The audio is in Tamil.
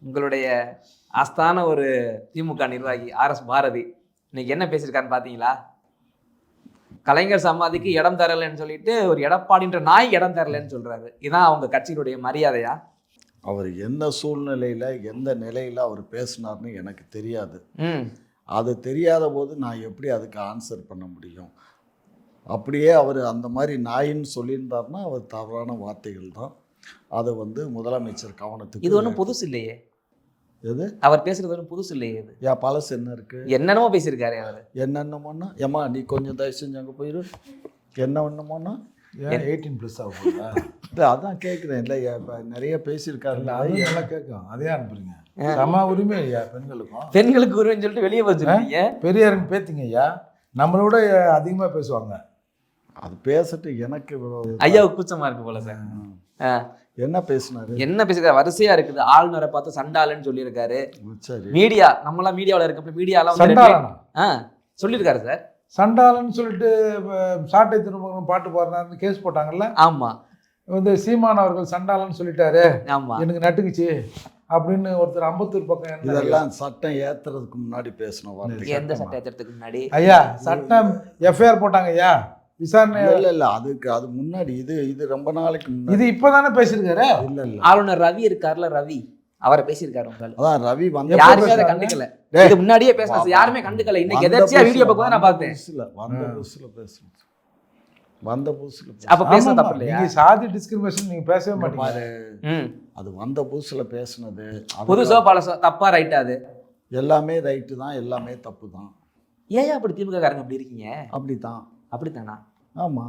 உங்களுடைய ஆஸ்தான ஒரு திமுக நிர்வாகி ஆர்எஸ் பாரதி இன்னைக்கு என்ன பேசியிருக்காருன்னு பார்த்தீங்களா? கலைஞர் சமாதிக்கு இடம் தரலைன்னு சொல்லிட்டு ஒரு எடப்பாடின்ற நாய் இடம் தரலைன்னு சொல்றாரு. இதான் அவங்க கட்சியினுடைய மரியாதையா? அவர் என்ன சூழ்நிலையில் எந்த நிலையில் அவர் பேசினார்னு எனக்கு தெரியாது. அது தெரியாத போது நான் எப்படி அதுக்கு ஆன்சர் பண்ண முடியும்? அப்படியே அவர் அந்த மாதிரி நாயின்னு சொல்லியிருந்தார்னா அவர் தவறான வார்த்தைகள் தான். அதை முதலமைச்சர் கவனத்துக்கு. இது ஒன்றும் புதுசு இல்லையே. எது அவர் பேசுறது ஒன்றும் புதுசு இல்லையே. இது பழசு என்ன இருக்கு? என்னென்னமோ பேசியிருக்காரு அவர். என்னென்னமோன்னா ஏமா நீ கொஞ்சம் தயவு செஞ்சு அங்கே போயிரு. என்ன ஒன்றுமோன்னா 18+ ஆகுங்களா? அதான் கேட்குறேன். இல்லை இப்போ நிறைய பேசியிருக்காருல்ல, அது நல்லா கேட்கும். அதே அனுப்புறீங்க. சம உரிமை ஐயா பெண்களுக்கு உரிமைன்னு சொல்லிட்டு வெளியே வச்சுருக்கீங்க. பெரியாருன்னு பேத்திங்க ஐயா, நம்மளோட அதிகமாக பேசுவாங்க. அது பேசிட்டு எனக்கு ஐயாவுக்கு கூச்சமா இருக்கு போல சார். என்ன பேசினாரு? என்ன பேசிருக்காரு? வரிசையா இருக்குது. ஆளுநரை பார்த்து சண்டாளன்னு சொல்லியிருக்காரு. மீடியா, நம்மளாம் மீடியாவில் இருக்க மீடியாலாம் சொல்லியிருக்காரு சார். சண்டாளன்னு சொல்லிட்டு சாட்டை திரும்ப பாட்டு பாடுறாருன்னு கேஸ் போட்டாங்கல்ல. ஆமா, சீமான் அவர்கள் சண்டாளன்னு சொல்லிட்டாரு. ஆமா, எனக்கு நட்டுக்குச்சு அப்படின்னு ஒருத்தர் அம்பத்தூர் பக்கம். இதெல்லாம் சட்டம் ஏத்துறதுக்கு முன்னாடி பேசணும். எந்த சட்டம் ஏத்துறதுக்கு முன்னாடி ஐயா? சட்டம் எஃப்ஐஆர் போட்டாங்க ஐயா, விசாரணை இல்ல அது முன்னாடி. இது ரொம்ப நாளைக்கு முன்னாடி. இது இப்பதானே பேசியிருக்காரு. இல்ல ஆளுநர் ரவி இருக்காருல, ரவி அவரை பேசியிருக்காரு. அதான் ரவி யாருமே அதை கண்டுக்கல. இது முன்னாடியே பேசினா யாருமே கண்டுக்கல. இன்னைக்கு எதாச்சியா வீடியோ பார்க்க நான் பார்த்தேன். வந்த புதுசுல பேசுறேன். வந்த புதுசுல அப்ப பேச தப்பு இல்லையா? நீங்க சாதி டிஸ்கிரிமினேஷன் நீங்க பேசவே மாட்டீங்க. அது வந்த புதுசுல பேசுனது புதுசோ பழசோ தப்பா ரைட்டா? அது எல்லாமே ரைட்டு தான், எல்லாமே தப்பு தான். ஏன் அப்படி திமுக காரங்க அப்படி இருக்கீங்க? அப்படித்தான். அப்படித்தானா? ஆமா.